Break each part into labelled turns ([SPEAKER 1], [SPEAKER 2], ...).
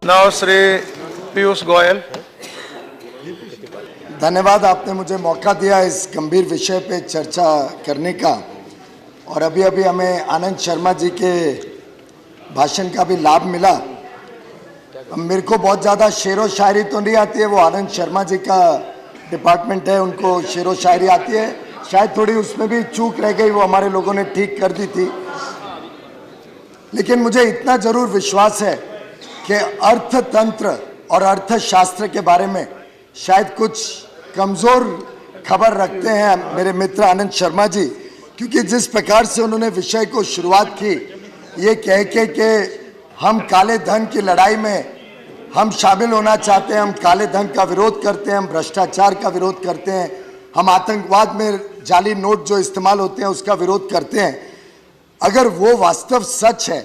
[SPEAKER 1] Now Shri Piyush Goyal.
[SPEAKER 2] धन्यवाद, आपने मुझे मौका दिया इस गंभीर विषय पे चर्चा करने का। और अभी अभी हमें आनंद शर्मा जी के भाषण का भी लाभ मिला। मेरे को बहुत ज़्यादा शेर व शायरी तो नहीं आती है, वो आनंद शर्मा जी का डिपार्टमेंट है, उनको शेर व शायरी आती है। शायद थोड़ी उसमें भी चूक रह गई, वो हमारे लोगों ने ठीक कर दी थी। लेकिन मुझे इतना ज़रूर विश्वास है कि अर्थतंत्र और अर्थशास्त्र के बारे में शायद कुछ कमज़ोर खबर रखते हैं मेरे मित्र आनंद शर्मा जी, क्योंकि जिस प्रकार से उन्होंने विषय को शुरुआत की ये कह के कि हम काले धन की लड़ाई में हम शामिल होना चाहते हैं, हम काले धन का विरोध करते हैं, हम भ्रष्टाचार का विरोध करते हैं, हम आतंकवाद में जाली नोट जो इस्तेमाल होते हैं उसका विरोध करते हैं। अगर वो वास्तव सच है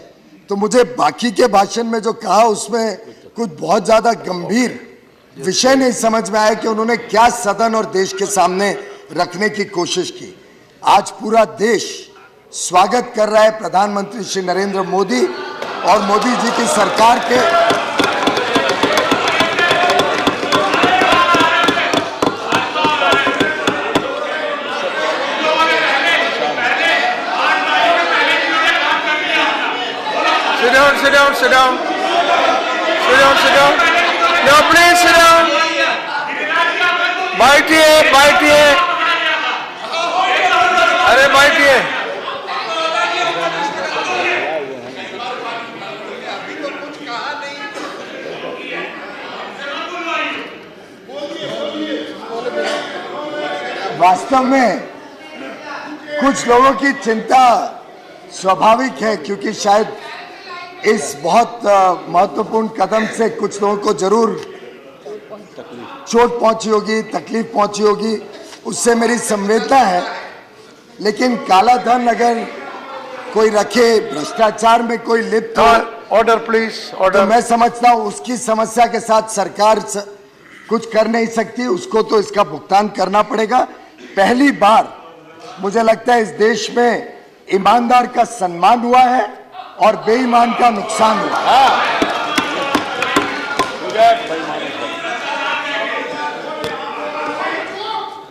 [SPEAKER 2] तो मुझे बाकी के भाषण में जो कहा उसमें कुछ बहुत ज़्यादा गंभीर विषय नहीं समझ में आया कि उन्होंने क्या सदन और देश के सामने रखने की कोशिश की। आज पूरा देश स्वागत कर रहा है प्रधानमंत्री श्री नरेंद्र मोदी और मोदी जी की सरकार के
[SPEAKER 1] Sit down. No, please sit down. बैठिए। अरे बैठिए।
[SPEAKER 2] वास्तव में कुछ लोगों की चिंता स्वाभाविक है, क्योंकि शायद इस बहुत महत्वपूर्ण कदम से कुछ लोगों को जरूर चोट पहुंची होगी, तकलीफ पहुंची होगी, उससे मेरी संवेदना है। लेकिन काला धन अगर कोई रखे, भ्रष्टाचार में कोई लिप्त हो,
[SPEAKER 1] ऑर्डर प्लीज, ऑर्डर।
[SPEAKER 2] तो मैं समझता हूं उसकी समस्या के साथ सरकार कुछ कर नहीं सकती, उसको तो इसका भुगतान करना पड़ेगा। पहली बार मुझे लगता है इस देश में ईमानदार का सम्मान हुआ है और बेईमान का नुकसान हुआ।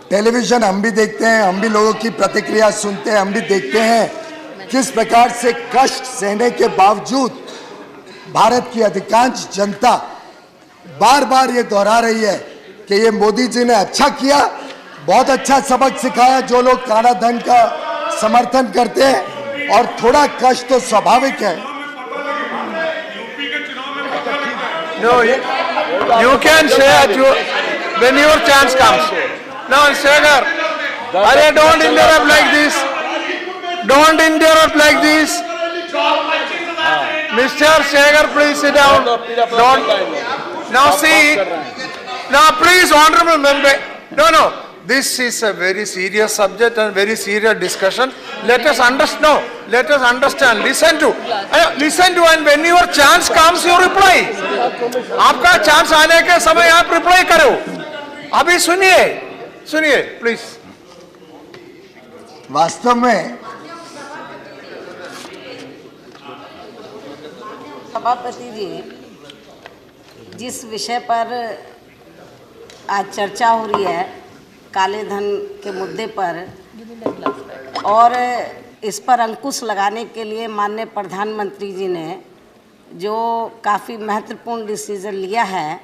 [SPEAKER 2] टेलीविजन हम भी देखते हैं, हम भी लोगों की प्रतिक्रिया सुनते हैं, हम भी देखते हैं किस प्रकार से कष्ट सहने के बावजूद भारत की अधिकांश जनता बार बार ये दोहरा रही है कि ये मोदी जी ने अच्छा किया, बहुत अच्छा सबक सिखाया जो लोग काला धन का समर्थन करते हैं, और थोड़ा कष्ट तो स्वाभाविक है।
[SPEAKER 1] No, you can say when your chance comes. No, Shekhar, अरे don't interrupt like this. Don't interrupt like this. Mr. Shekhar, please sit down. Don't. Now see. Now please, honorable member. No. This is a very serious subject and very serious discussion. Let us understand. No, let us understand. Listen to, and when your chance comes, you reply. आपका chance आने के समय आप reply करो। अभी सुनिए, please.
[SPEAKER 2] वास्तव में
[SPEAKER 3] सभापति जी, जिस विषय पर आज चर्चा हो रही है, काले धन के मुद्दे पर, और इस पर अंकुश लगाने के लिए माननीय प्रधानमंत्री जी ने जो काफ़ी महत्वपूर्ण डिसीजन लिया है,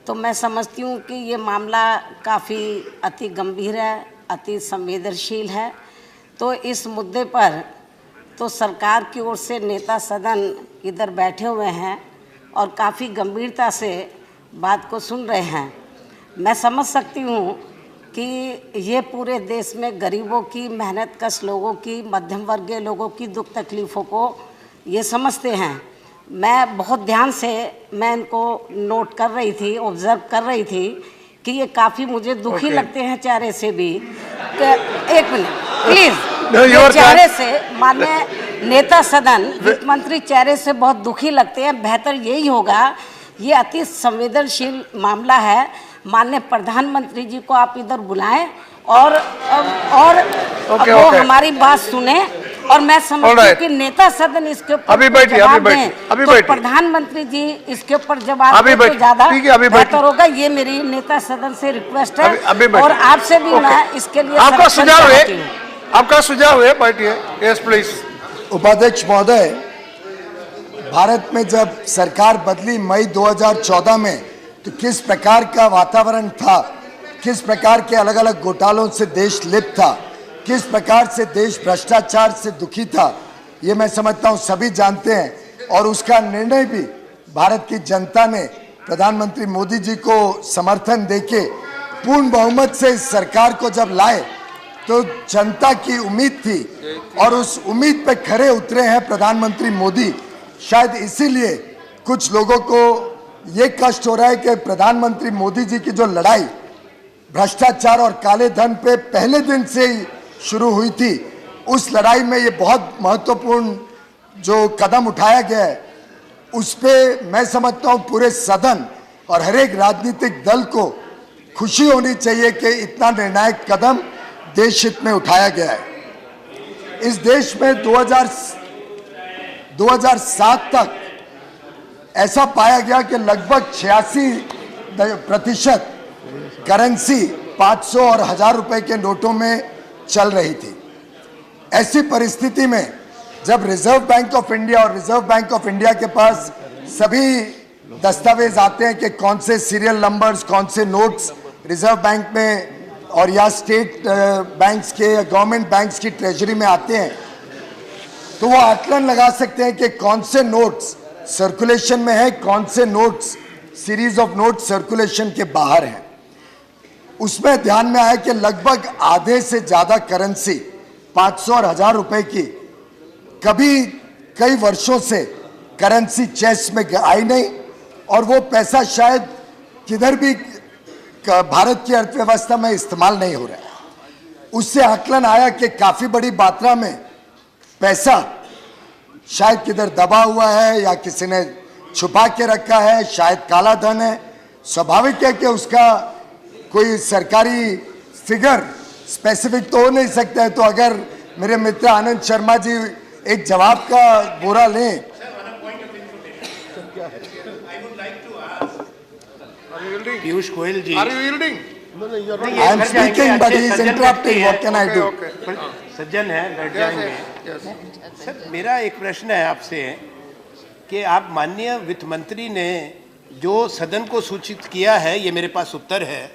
[SPEAKER 3] तो मैं समझती हूँ कि ये मामला काफ़ी अति गंभीर है, अति संवेदनशील है। तो इस मुद्दे पर तो सरकार की ओर से नेता सदन इधर बैठे हुए हैं और काफ़ी गंभीरता से बात को सुन रहे हैं। मैं समझ सकती हूँ कि ये पूरे देश में गरीबों की, मेहनत कश लोगों की, मध्यम वर्गीय लोगों की दुख तकलीफ़ों को ये समझते हैं। मैं बहुत ध्यान से मैं इनको नोट कर रही थी, ऑब्जर्व कर रही थी कि ये काफ़ी मुझे दुखी लगते हैं चेहरे से भी। एक मिनट प्लीज़, चेहरे से माननीय नेता सदन वित्त मंत्री चेहरे से बहुत दुखी लगते हैं। बेहतर यही होगा, ये अति संवेदनशील मामला है, माननीय प्रधानमंत्री जी को आप इधर बुलाएं और वो हमारी बात सुने और मैं समझती हूँ
[SPEAKER 1] Alright.
[SPEAKER 3] कि नेता सदन इसके ऊपर
[SPEAKER 1] अभी बैठिए,
[SPEAKER 3] जवाब
[SPEAKER 1] अभी बैठिए,
[SPEAKER 3] दें,
[SPEAKER 1] अभी
[SPEAKER 3] तो
[SPEAKER 1] बैठिए।
[SPEAKER 3] प्रधानमंत्री जी इसके ऊपर जवाब
[SPEAKER 1] अभी
[SPEAKER 3] दें तो
[SPEAKER 1] बैठिए,
[SPEAKER 3] ज्यादा
[SPEAKER 1] ठीक है, अभी बैठिए।
[SPEAKER 3] बेहतर होगा। ये मेरी नेता सदन से रिक्वेस्ट है
[SPEAKER 1] अभी बैठिए।
[SPEAKER 3] और आपसे भी
[SPEAKER 1] Okay.
[SPEAKER 3] मैं इसके लिए
[SPEAKER 1] आपका
[SPEAKER 3] संरक्षण
[SPEAKER 1] सुझाव
[SPEAKER 3] चाहती
[SPEAKER 1] है,
[SPEAKER 3] हूँ।
[SPEAKER 1] आपका सुझाव है, बैठिए। Yes please.
[SPEAKER 2] उपाध्यक्ष महोदय, भारत में जब सरकार बदली मई 2014 में, तो किस प्रकार का वातावरण था, किस प्रकार के अलग अलग घोटालों से देश लिप्त था, किस प्रकार से देश भ्रष्टाचार से दुखी था, ये मैं समझता हूँ सभी जानते हैं। और उसका निर्णय भी भारत की जनता ने प्रधानमंत्री मोदी जी को समर्थन देके पूर्ण बहुमत से इस सरकार को जब लाए, तो जनता की उम्मीद थी और उस उम्मीद पे खरे उतरे हैं प्रधानमंत्री मोदी। शायद इसीलिए कुछ लोगों को ये कष्ट हो रहा है कि प्रधानमंत्री मोदी जी की जो लड़ाई भ्रष्टाचार और काले धन पे पहले दिन से ही शुरू हुई थी, उस लड़ाई में ये बहुत महत्वपूर्ण जो कदम उठाया गया है, उस पे मैं समझता हूँ पूरे सदन और हर एक राजनीतिक दल को खुशी होनी चाहिए कि इतना निर्णायक कदम देश हित में उठाया गया है। इस देश में 2007 तक ऐसा पाया गया कि लगभग 86% करेंसी 500 और 1000 रुपए के नोटों में चल रही थी। ऐसी परिस्थिति में जब रिजर्व बैंक ऑफ इंडिया और रिजर्व बैंक ऑफ इंडिया के पास सभी दस्तावेज आते हैं कि कौन से सीरियल नंबर्स, कौन से नोट्स रिजर्व बैंक में और या स्टेट बैंक्स के या गवर्नमेंट बैंक्स की ट्रेजरी में आते हैं, तो वो आकलन लगा सकते हैं कि कौन से नोट्स सर्कुलेशन में है, कौन से notes series of note circulation के बाहर हैं। उसमें ध्यान में आया कि लगभग आधे से ज्यादा करेंसी 500 और 1000 रुपए की कभी कई वर्षों से करेंसी चेस्ट में आई नहीं, और वो पैसा शायद किधर भी भारत की अर्थव्यवस्था में इस्तेमाल नहीं हो रहा है। उससे आकलन आया कि काफी बड़ी मात्रा में पैसा शायद किधर दबा हुआ है या किसी ने छुपा के रखा है, शायद काला धन है। स्वाभाविक है कि उसका कोई सरकारी फिगर स्पेसिफिक तो हो नहीं सकता है। तो अगर मेरे मित्र आनंद शर्मा जी एक जवाब का बोरा लें।
[SPEAKER 4] पीयूष गोयल जी,
[SPEAKER 1] Are you yielding?
[SPEAKER 2] I am speaking, but he is interrupting. What can I do?
[SPEAKER 4] सज्जन है, बैठ जाएंगे। सर, मेरा एक प्रश्न है आपसे कि आप माननीय वित्त मंत्री ने जो सदन को सूचित किया है, ये मेरे पास उत्तर है,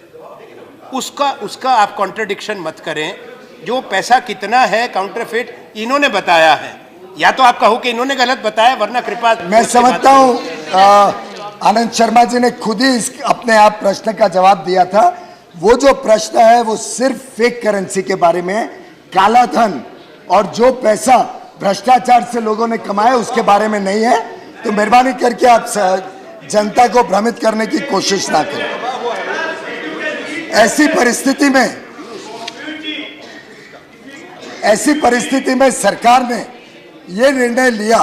[SPEAKER 4] उसका आप कॉन्ट्रडिक्शन मत करें। जो पैसा कितना है काउंटरफेट इन्होंने बताया है, या तो आप कहो कि इन्होंने गलत बताया, वरना कृपा।
[SPEAKER 2] मैं समझता हूँ आनंद शर्मा जी ने खुद ही अपने आप प्रश्न का जवाब दिया था। वो जो प्रश्न है वो सिर्फ फेक करेंसी के बारे में है, काला धन और जो पैसा भ्रष्टाचार से लोगों ने कमाया उसके बारे में नहीं है। तो मेहरबानी करके आप जनता को भ्रमित करने की कोशिश ना करें। ऐसी परिस्थिति में सरकार ने ये निर्णय लिया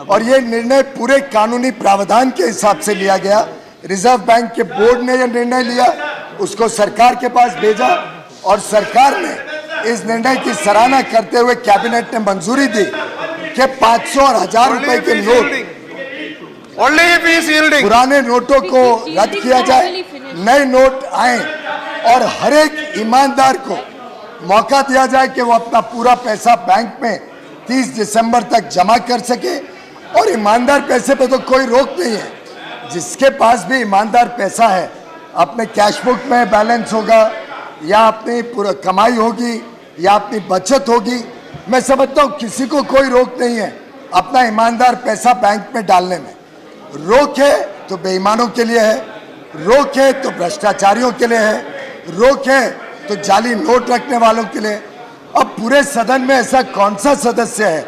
[SPEAKER 2] और ये निर्णय पूरे कानूनी प्रावधान के हिसाब से लिया गया। रिजर्व बैंक के बोर्ड ने यह निर्णय लिया, उसको सरकार के पास भेजा और सरकार ने इस निर्णय की सराहना करते हुए कैबिनेट ने मंजूरी दी कि 500 और 1000 रुपए के नोट, पुराने नोटों को रद्द किया जाए, नए नोट आए और हर एक ईमानदार को मौका दिया जाए कि वो अपना पूरा पैसा बैंक में 30 दिसंबर तक जमा कर सके। और ईमानदार पैसे पे तो कोई रोक नहीं है। जिसके पास भी ईमानदार पैसा है, अपने कैश बुक में बैलेंस होगा या अपनी पूरा कमाई होगी या अपनी बचत होगी, मैं समझता हूँ किसी को कोई रोक नहीं है अपना ईमानदार पैसा बैंक में डालने में। रोक है तो बेईमानों के लिए है, रोक है तो भ्रष्टाचारियों के लिए है, रोक है तो जाली नोट रखने वालों के लिए। अब पूरे सदन में ऐसा कौन सा सदस्य है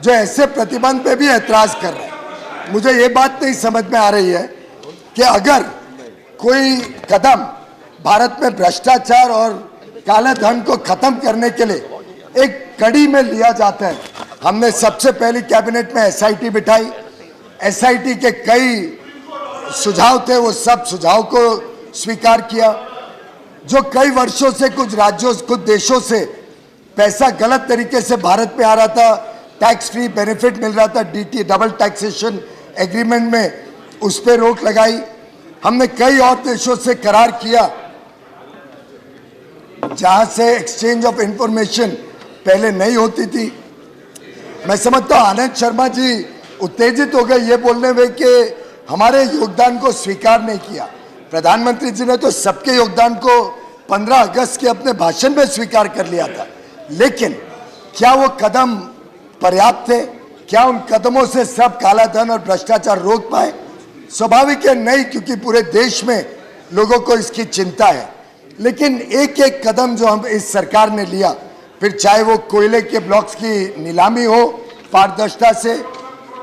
[SPEAKER 2] जो ऐसे प्रतिबंध पे भी ऐतराज कर रहा है? मुझे ये बात नहीं समझ में आ रही है कि अगर कोई कदम भारत में भ्रष्टाचार और काले धन को खत्म करने के लिए एक कड़ी में लिया जाता है। हमने सबसे पहली कैबिनेट में एसआईटी बिठाई, एसआईटी के कई सुझाव थे, वो सब सुझाव को स्वीकार किया। जो कई वर्षों से कुछ राज्यों, कुछ देशों से पैसा गलत तरीके से भारत में आ रहा था, टैक्स फ्री बेनिफिट मिल रहा था, डीटी डबल टैक्सेशन एग्रीमेंट में, उस पर रोक लगाई। हमने कई और देशों से करार किया जहां से एक्सचेंज ऑफ इंफॉर्मेशन पहले नहीं होती थी। मैं समझता हूं आनंद शर्मा जी उत्तेजित हो गए ये बोलने में कि हमारे योगदान को स्वीकार नहीं किया। प्रधानमंत्री जी ने तो सबके योगदान को 15 अगस्त के अपने भाषण में स्वीकार कर लिया था, लेकिन क्या वो कदम पर्याप्त थे? क्या उन कदमों से सब काला धन और भ्रष्टाचार रोक पाए? स्वाभाविक है नहीं, क्योंकि पूरे देश में लोगों को इसकी चिंता है। लेकिन एक एक कदम जो हम इस सरकार ने लिया, फिर चाहे वो कोयले के ब्लॉक्स की नीलामी हो पारदर्शिता से,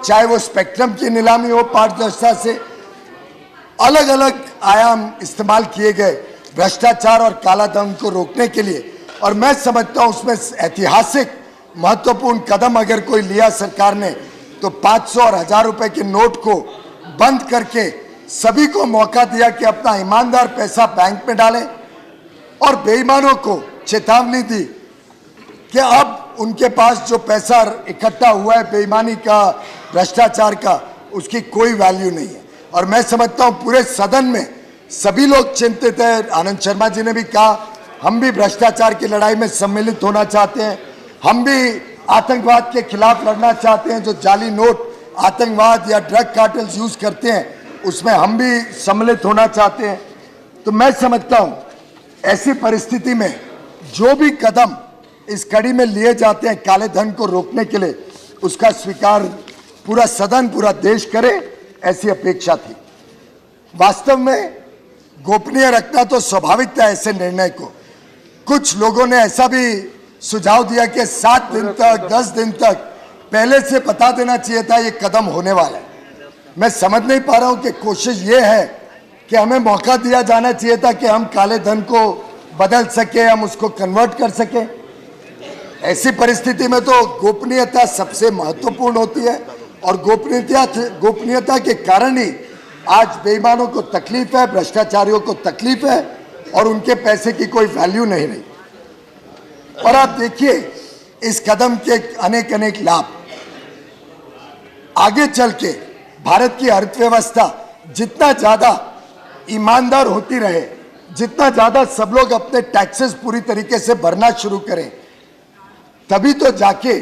[SPEAKER 2] चाहे वो स्पेक्ट्रम की नीलामी हो पारदर्शिता से, अलग अलग आयाम इस्तेमाल किए गए भ्रष्टाचार और काला धन को रोकने के लिए। और मैं समझता हूं उसमें ऐतिहासिक महत्वपूर्ण कदम अगर कोई लिया सरकार ने, तो 500 और 1000 रुपए के नोट को बंद करके सभी को मौका दिया कि अपना ईमानदार पैसा बैंक में डालें, और बेईमानों को चेतावनी दी कि अब उनके पास जो पैसा इकट्ठा हुआ है बेईमानी का, भ्रष्टाचार का, उसकी कोई वैल्यू नहीं है। और मैं समझता हूं पूरे सदन में सभी लोग चिंतित हैं। आनंद शर्मा जी ने भी कहा हम भी भ्रष्टाचार की लड़ाई में सम्मिलित होना चाहते हैं, हम भी आतंकवाद के खिलाफ लड़ना चाहते हैं। जो जाली नोट आतंकवाद या ड्रग कार्टेल्स यूज करते हैं उसमें हम भी सम्मिलित होना चाहते हैं। तो मैं समझता हूं ऐसी परिस्थिति में जो भी कदम इस कड़ी में लिए जाते हैं काले धन को रोकने के लिए, उसका स्वीकार पूरा सदन पूरा देश करे, ऐसी अपेक्षा थी। वास्तव में गोपनीय रखना तो स्वाभाविक था ऐसे निर्णय को। कुछ लोगों ने ऐसा भी सुझाव दिया कि 7 दिन तक 10 दिन तक पहले से बता देना चाहिए था ये कदम होने वाला है। मैं समझ नहीं पा रहा हूं कि कोशिश ये है कि हमें मौका दिया जाना चाहिए था कि हम काले धन को बदल सके, हम उसको कन्वर्ट कर सके। ऐसी परिस्थिति में तो गोपनीयता सबसे महत्वपूर्ण होती है, और गोपनीयता के कारण ही आज बेईमानों को तकलीफ है, भ्रष्टाचारियों को तकलीफ है, और उनके पैसे की कोई वैल्यू नहीं रही। और आप देखिए इस कदम के अनेक अनेक लाभ। आगे चल के भारत की अर्थव्यवस्था जितना ज्यादा ईमानदार होती रहे, जितना ज्यादा सब लोग अपने टैक्सेस पूरी तरीके से भरना शुरू करें, तभी तो जाके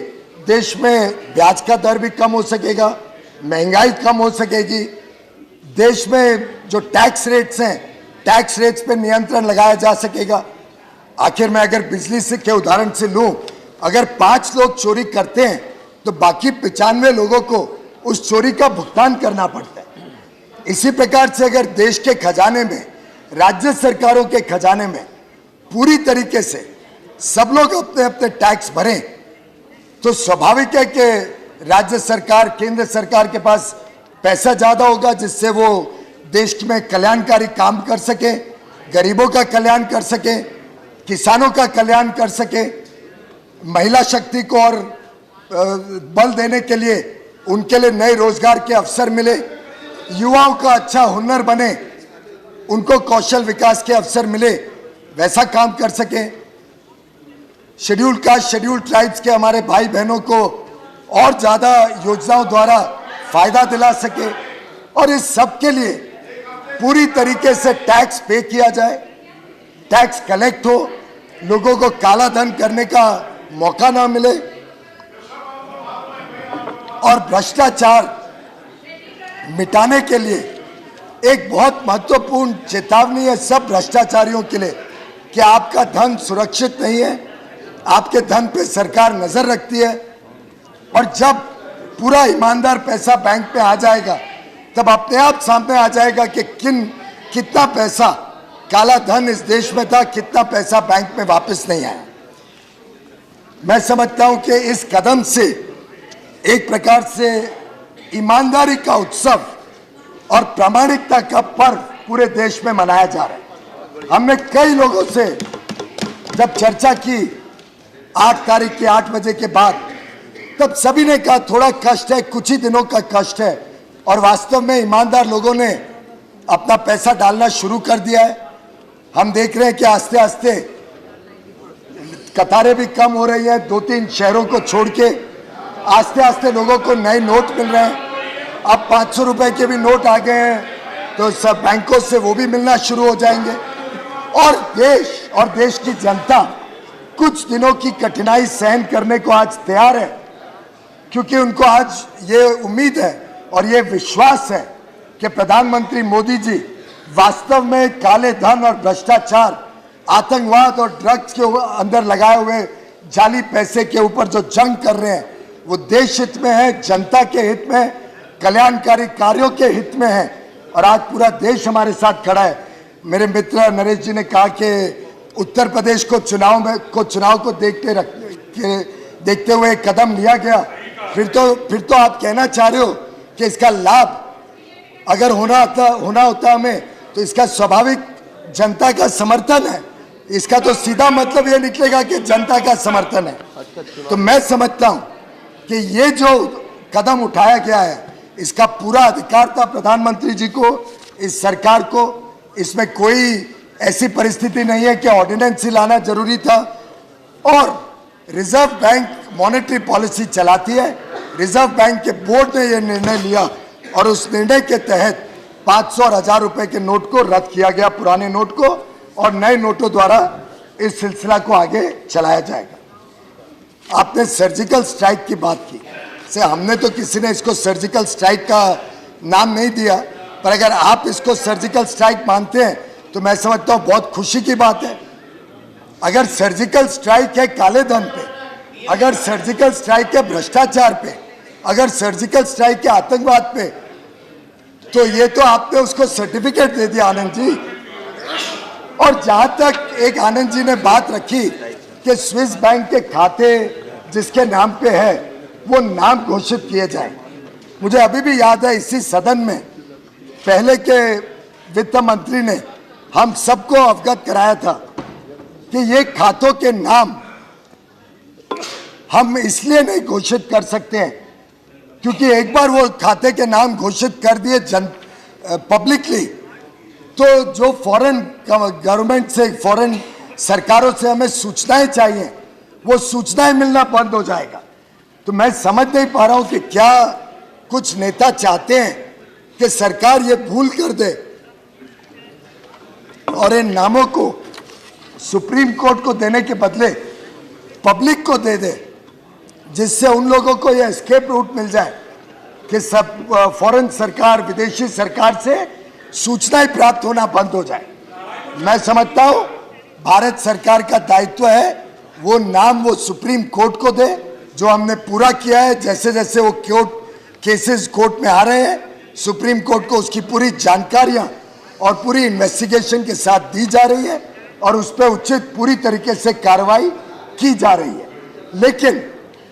[SPEAKER 2] देश में ब्याज का दर भी कम हो सकेगा, महंगाई कम हो सकेगी, देश में जो टैक्स रेट्स हैं टैक्स रेट्स पे नियंत्रण लगाया जा सकेगा। आखिर मैं अगर बिजली से के उदाहरण से लूं, अगर 5 लोग चोरी करते हैं तो बाकी 95 लोगों को उस चोरी का भुगतान करना पड़ता है। इसी प्रकार से अगर देश के खजाने में, राज्य सरकारों के खजाने में पूरी तरीके से सब लोग अपने अपने टैक्स भरें, तो स्वाभाविक है कि राज्य सरकार, केंद्र सरकार के पास पैसा ज्यादा होगा, जिससे वो देश में कल्याणकारी काम कर सके, गरीबों का कल्याण कर सके, किसानों का कल्याण कर सके, महिला शक्ति को और बल देने के लिए उनके लिए नए रोजगार के अवसर मिले, युवाओं का अच्छा हुनर बने, उनको कौशल विकास के अवसर मिले, वैसा काम कर सके। शेड्यूल्ड कास्ट, शेड्यूल्ड ट्राइब्स के हमारे भाई बहनों को और ज्यादा योजनाओं द्वारा फायदा दिला सके, और इस सब के लिए पूरी तरीके से टैक्स पे किया जाए, टैक्स कलेक्ट हो, लोगों को काला धन करने का मौका ना मिले, और भ्रष्टाचार मिटाने के लिए एक बहुत महत्वपूर्ण चेतावनी है सब भ्रष्टाचारियों के लिए कि आपका धन सुरक्षित नहीं है, आपके धन पे सरकार नजर रखती है, और जब पूरा ईमानदार पैसा बैंक में आ जाएगा तब अपने आप सामने आ जाएगा कि कितना पैसा काला धन इस देश में था, कितना पैसा बैंक में वापस नहीं आया। मैं समझता हूं कि इस कदम से एक प्रकार से ईमानदारी का उत्सव और प्रामाणिकता का पर्व पूरे देश में मनाया जा रहा है। हमने कई लोगों से जब चर्चा की 8 तारीख के 8 बजे के बाद, तब सभी ने कहा थोड़ा कष्ट है, कुछ ही दिनों का कष्ट है, और वास्तव में ईमानदार लोगों ने अपना पैसा डालना शुरू कर दिया है। हम देख रहे हैं कि आस्ते आस्ते कतारें भी कम हो रही हैं, 2-3 शहरों को छोड़ के आस्ते आस्ते लोगों को नए नोट मिल रहे हैं। अब 500 रुपए के भी नोट आ गए हैं, तो सब बैंकों से वो भी मिलना शुरू हो जाएंगे। और देश की जनता कुछ दिनों की कठिनाई सहन करने को आज तैयार है, क्योंकि उनको आज ये उम्मीद है और ये विश्वास है कि प्रधानमंत्री मोदी जी वास्तव में काले धन और भ्रष्टाचार, आतंकवाद और ड्रग्स के अंदर लगाए हुए जाली पैसे के ऊपर जो जंग कर रहे हैं वो देश हित में है, जनता के हित में, कल्याणकारी कार्यों के हित में है। और आज पूरा देश हमारे साथ खड़ा है। मेरे मित्र नरेश जी ने कहा कि उत्तर प्रदेश को चुनाव को देखते हुए कदम लिया गया। फिर तो आप कहना चाह रहे हो कि इसका लाभ अगर होना होता हमें, तो इसका स्वाभाविक जनता का समर्थन है। इसका तो सीधा मतलब ये निकलेगा कि जनता का समर्थन है। तो मैं समझता हूं कि ये जो कदम उठाया गया है, इसका पूरा अधिकार था प्रधानमंत्री जी को, इस सरकार को। इसमें कोई ऐसी परिस्थिति नहीं है कि ऑर्डिनेंस ही लाना जरूरी था। और रिजर्व बैंक मॉनेटरी पॉलिसी चलाती है। रिजर्व बैंक के बोर्ड ने यह निर्णय लिया और उस निर्णय के तहत 500 और 1000 रुपए के नोट को रद्द किया गया, पुराने नोट को, और नए नोटों द्वारा इस सिलसिला को आगे चलाया जाएगा। आपने सर्जिकल स्ट्राइक की बात की, से हमने तो किसी ने इसको सर्जिकल स्ट्राइक का नाम नहीं दिया, पर अगर आप इसको सर्जिकल स्ट्राइक मानते हैं तो मैं समझता हूं बहुत खुशी की बात है। अगर सर्जिकल स्ट्राइक है काले धन पे, अगर सर्जिकल स्ट्राइक है भ्रष्टाचार पे, अगर सर्जिकल स्ट्राइक है आतंकवाद पे, तो ये तो आपने उसको सर्टिफिकेट दे दिया आनंद जी। और जहां तक एक आनंद जी ने बात रखी कि स्विस बैंक के खाते जिसके नाम पे है वो नाम घोषित किए जाए, मुझे अभी भी याद है इसी सदन में पहले के वित्त मंत्री ने हम सबको अवगत कराया था कि ये खातों के नाम हम इसलिए नहीं घोषित कर सकते हैं क्योंकि एक बार वो खाते के नाम घोषित कर दिए पब्लिकली, तो जो फॉरेन गवर्नमेंट से, फॉरेन सरकारों से हमें सूचनाएं चाहिए, वो सूचनाएं मिलना बंद हो जाएगा। तो मैं समझ नहीं पा रहा हूं कि क्या कुछ नेता चाहते हैं कि सरकार ये भूल कर दे और इन नामों को सुप्रीम कोर्ट को देने के बदले पब्लिक को दे दे, जिससे उन लोगों को ये एस्केप रूट मिल जाए कि सब फॉरेन सरकार, विदेशी सरकार से सूचनाएं प्राप्त होना बंद हो जाए। मैं समझता हूं भारत सरकार का दायित्व है वो नाम वो सुप्रीम कोर्ट को दे, जो हमने पूरा किया है। जैसे जैसे वो केसेस कोर्ट में आ रहे हैं, सुप्रीम कोर्ट को उसकी पूरी जानकारियां और पूरी इन्वेस्टिगेशन के साथ दी जा रही है और उस पर उचित पूरी तरीके से कार्रवाई की जा रही है। लेकिन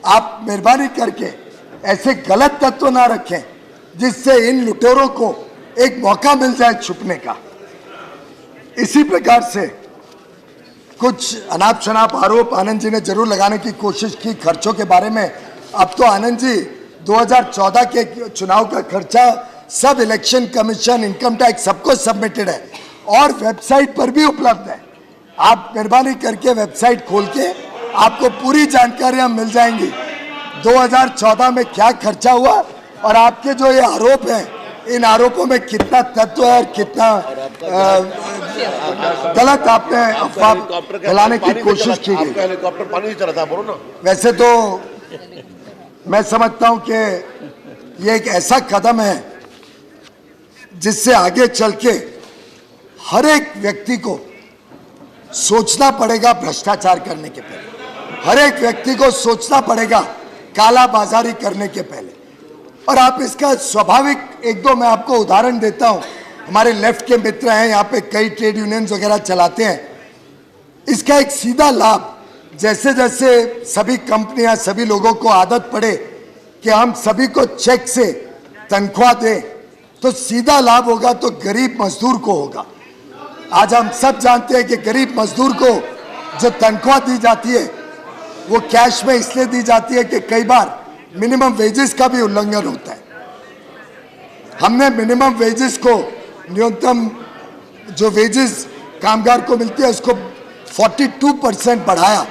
[SPEAKER 2] आप मेहरबानी करके ऐसे गलत तत्व ना रखें जिससे इन लुटेरों को एक मौका मिल जाए छुपने का। इसी प्रकार से कुछ अनाप शनाप आरोप आनंद जी ने जरूर लगाने की कोशिश की खर्चों के बारे में। अब तो आनंद जी 2014 के चुनाव का खर्चा सब इलेक्शन कमीशन, इनकम टैक्स सबको सबमिटेड है और वेबसाइट पर भी उपलब्ध है। आप मेहरबानी करके वेबसाइट खोल के आपको पूरी जानकारियां मिल जाएंगी 2014 में क्या खर्चा हुआ और आपके जो ये आरोप हैं, इन आरोपों में कितना तत्व है और कितना गलत आपने अफवाह फैलाने की कोशिश की गई।
[SPEAKER 5] हेलीकॉप्टर पानी नहीं चला था, बोलो ना।
[SPEAKER 2] वैसे तो मैं समझता हूं कि ये एक ऐसा कदम है जिससे आगे चल के हर एक व्यक्ति को सोचना पड़ेगा भ्रष्टाचार करने के पहले, हर एक व्यक्ति को सोचना पड़ेगा काला बाजारी करने के पहले। और आप इसका स्वाभाविक एक दो मैं आपको उदाहरण देता हूं। हमारे लेफ्ट के मित्र हैं यहाँ पे, कई ट्रेड यूनियंस वगैरह चलाते हैं। इसका एक सीधा लाभ, जैसे जैसे सभी कंपनियां, सभी लोगों को आदत पड़े कि हम सभी को चेक से तनख्वाह दें, तो सीधा लाभ होगा तो गरीब मजदूर को होगा। आज हम सब जानते हैं कि गरीब मजदूर को जो तनख्वाह दी जाती है वो कैश में इसलिए दी जाती है कि कई बार मिनिमम वेजेस का भी उल्लंघन होता है। हमने मिनिमम वेजेस को, न्यूनतम जो वेजेस कामगार को मिलती है उसको 42% बढ़ाया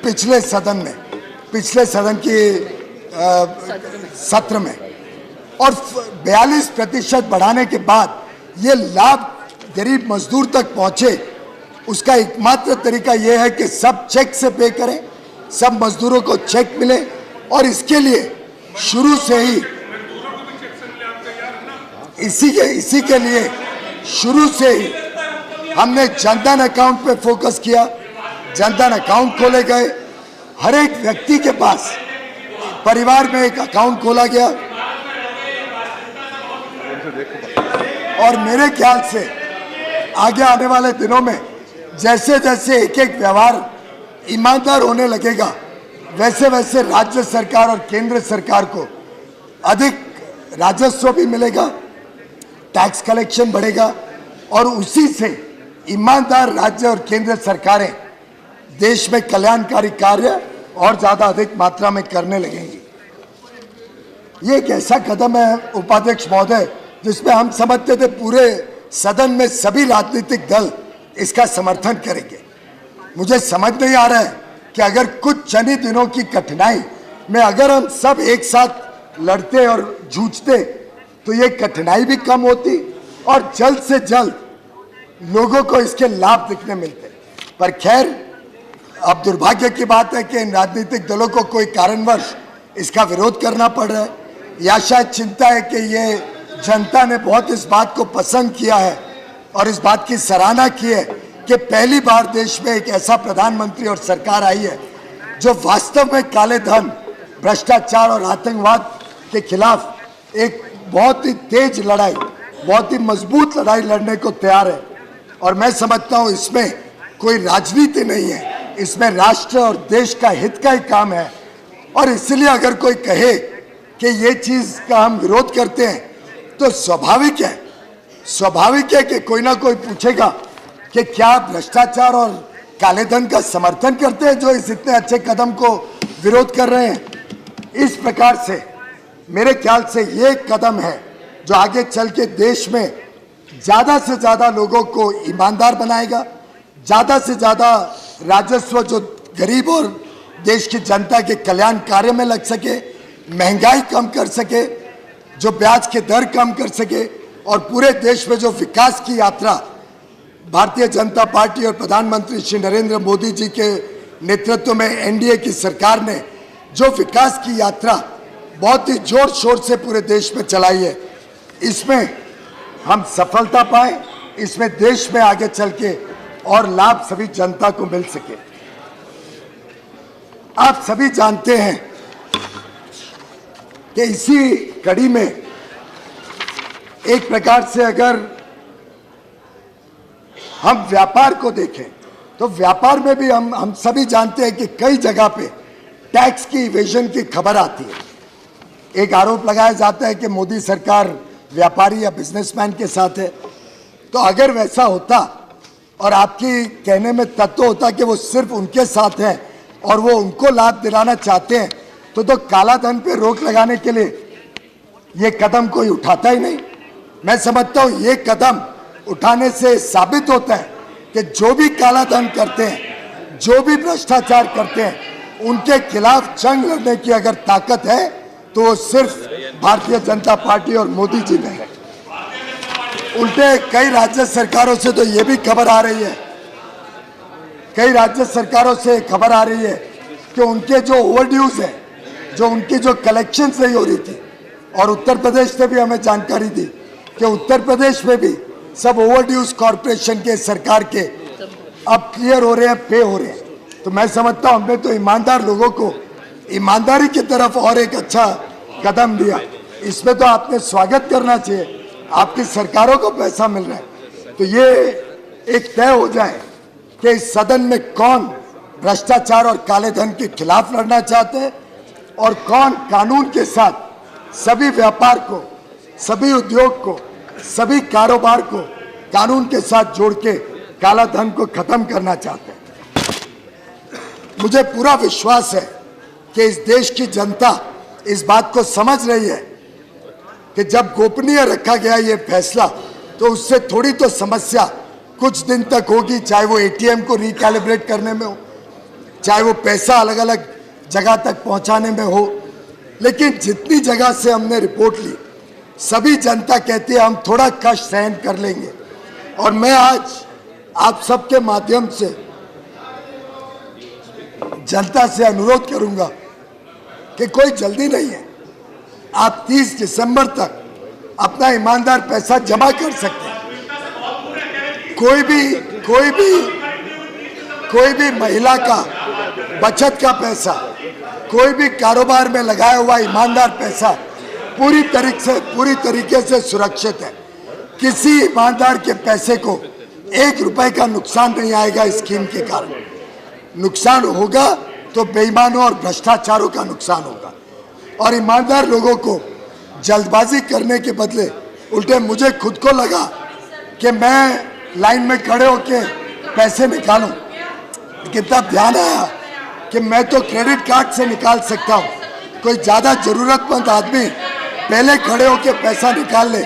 [SPEAKER 2] पिछले सदन की सत्र में, और 42% बढ़ाने के बाद ये लाभ गरीब मजदूर तक पहुंचे, उसका एकमात्र तरीका यह है कि सब चेक से पे करें, सब मजदूरों को चेक मिले। और इसके लिए शुरू से ही इसी के लिए शुरू से ही हमने जनधन अकाउंट पे फोकस किया। जनधन अकाउंट खोले गए, हर एक व्यक्ति के पास परिवार में एक अकाउंट खोला गया, और मेरे ख्याल से आगे आने वाले दिनों में जैसे जैसे एक एक व्यवहार ईमानदार होने लगेगा, वैसे वैसे राज्य सरकार और केंद्र सरकार को अधिक राजस्व भी मिलेगा, टैक्स कलेक्शन बढ़ेगा, और उसी से ईमानदार राज्य और केंद्र सरकारें देश में कल्याणकारी कार्य और ज्यादा अधिक मात्रा में करने लगेंगी। ये एक ऐसा कदम है उपाध्यक्ष महोदय, जिसमें हम समझते थे पूरे सदन में सभी राजनीतिक दल इसका समर्थन करेंगे। मुझे समझ नहीं आ रहा है कि अगर कुछ चंद दिनों की कठिनाई में अगर हम सब एक साथ लड़ते और जूझते तो ये कठिनाई भी कम होती और जल्द से जल्द लोगों को इसके लाभ दिखने मिलते। पर खैर, अब दुर्भाग्य की बात है कि इन राजनीतिक दलों को कोई कारणवश इसका विरोध करना पड़ रहा है, या शायद चिंता है कि ये जनता ने बहुत इस बात को पसंद किया है और इस बात की सराहना की है कि पहली बार देश में एक ऐसा प्रधानमंत्री और सरकार आई है जो वास्तव में काले धन, भ्रष्टाचार और आतंकवाद के खिलाफ एक बहुत ही तेज लड़ाई, बहुत ही मजबूत लड़ाई लड़ने को तैयार है। और मैं समझता हूँ इसमें कोई राजनीति नहीं है, इसमें राष्ट्र और देश का हित का ही काम है। और इसलिए अगर कोई कहे कि ये चीज का हम विरोध करते हैं तो स्वाभाविक है कि कोई ना कोई पूछेगा कि क्या भ्रष्टाचार और काले धन का समर्थन करते हैं जो इस इतने अच्छे कदम को विरोध कर रहे हैं। इस प्रकार से मेरे ख्याल से ये कदम है जो आगे चल के देश में ज्यादा से ज्यादा लोगों को ईमानदार बनाएगा, ज्यादा से ज्यादा राजस्व जो गरीब और देश की जनता के कल्याण कार्य में लग सके, महंगाई कम कर सके, जो ब्याज के दर कम कर सके, और पूरे देश में जो विकास की यात्रा भारतीय जनता पार्टी और प्रधानमंत्री श्री नरेंद्र मोदी जी के नेतृत्व में एनडीए की सरकार ने जो विकास की यात्रा बहुत ही जोर शोर से पूरे देश में चलाई है, इसमें हम सफलता पाए, इसमें देश में आगे चल के और लाभ सभी जनता को मिल सके। आप सभी जानते हैं कि इसी कड़ी में एक प्रकार से अगर हम व्यापार को देखें तो व्यापार में भी हम सभी जानते हैं कि कई जगह पे टैक्स की इवेजन की खबर आती है। एक आरोप लगाया जाता है कि मोदी सरकार व्यापारी या बिजनेसमैन के साथ है। तो अगर वैसा होता और आपकी कहने में तत्व होता कि वो सिर्फ उनके साथ है और वो उनको लाभ दिलाना चाहते हैं, तो काला धन पे रोक लगाने के लिए ये कदम कोई उठाता ही नहीं। मैं समझता हूँ ये कदम उठाने से साबित होता है कि जो भी काला धन करते हैं, जो भी भ्रष्टाचार करते हैं, उनके खिलाफ जंग लड़ने की अगर ताकत है तो वो सिर्फ भारतीय जनता पार्टी और मोदी जी में है। उल्टे कई राज्य सरकारों से तो ये भी खबर आ रही है, कई राज्य सरकारों से खबर आ रही है कि उनके जो ओवरड्यूज है, जो उनकी जो कलेक्शन नहीं हो रही थी, और उत्तर प्रदेश से भी हमें जानकारी दी कि उत्तर प्रदेश में भी सब ओवरड्यूज कॉरपोरेशन के सरकार के अब क्लियर हो रहे हैं, पे हो रहे हैं। तो मैं समझता हूं हमने तो ईमानदार लोगों को ईमानदारी की तरफ और एक अच्छा कदम दिया। इसमें तो आपने स्वागत करना चाहिए, आपकी सरकारों को पैसा मिल रहा है। तो ये एक तय हो जाए कि इस सदन में कौन भ्रष्टाचार और काले धन के खिलाफ लड़ना चाहते हैं और कौन कानून के साथ सभी व्यापार को, सभी उद्योग को, सभी कारोबार को कानून के साथ जोड़ के काला धन को खत्म करना चाहते हैं। मुझे पूरा विश्वास है कि इस देश की जनता इस बात को समझ रही है कि जब गोपनीय रखा गया ये फैसला तो उससे थोड़ी तो समस्या कुछ दिन तक होगी, चाहे वो एटीएम को रिकैलिब्रेट करने में हो, चाहे वो पैसा अलग अलग जगह तक पहुंचाने में हो, लेकिन जितनी जगह से हमने रिपोर्ट ली सभी जनता कहती है हम थोड़ा कष्ट सहन कर लेंगे। और मैं आज आप सबके माध्यम से जनता से अनुरोध करूंगा कि कोई जल्दी नहीं है, आप 30 दिसंबर तक अपना ईमानदार पैसा जमा कर सकते हैं। कोई भी महिला का बचत का पैसा, कोई भी कारोबार में लगाया हुआ ईमानदार पैसा पूरी तरीके से सुरक्षित है। किसी ईमानदार के पैसे को 1 रुपए का नुकसान नहीं आएगा। इस स्कीम के कारण नुकसान होगा तो बेईमानों और भ्रष्टाचारों का नुकसान होगा। और ईमानदार लोगों को जल्दबाजी करने के बदले उल्टे मुझे खुद को लगा कि मैं लाइन में खड़े होके पैसे निकालूं, लेकिन तब ध्यान आया कि मैं तो क्रेडिट कार्ड से निकाल सकता हूं, कोई ज़्यादा ज़रूरतमंद आदमी पहले खड़े होके पैसा निकाल ले,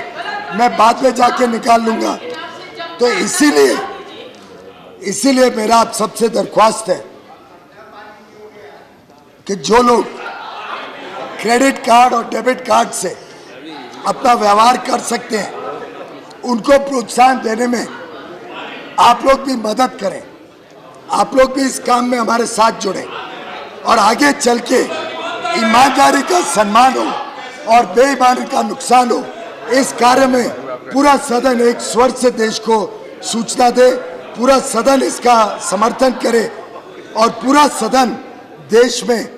[SPEAKER 2] मैं बाद में जाके निकाल लूंगा। तो इसीलिए मेरा आप सबसे दरख्वास्त है कि जो लोग क्रेडिट कार्ड और डेबिट कार्ड से अपना व्यवहार कर सकते हैं उनको प्रोत्साहन देने में आप लोग भी मदद करें, आप लोग भी इस काम में हमारे साथ जुड़ें और आगे चल के ईमानदारी का सम्मान हो और बेईमानी का नुकसान हो। इस कार्य में पूरा सदन एक स्वर से देश को सूचना दे, पूरा सदन इसका समर्थन करे और पूरा सदन देश में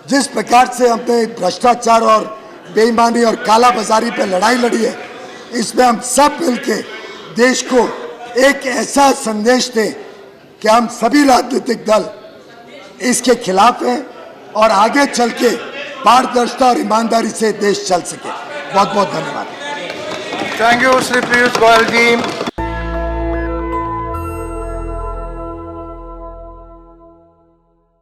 [SPEAKER 2] जिस प्रकार से हमने भ्रष्टाचार और बेईमानी और काला बाजारी पे लड़ाई लड़ी है, इसमें हम सब मिलके देश को एक ऐसा संदेश दें कि हम सभी राजनीतिक दल इसके खिलाफ हैं और आगे चल के पारदर्शिता और ईमानदारी से देश चल सके। बहुत बहुत धन्यवाद।
[SPEAKER 1] Thank you Shri Piyush Goyal ji.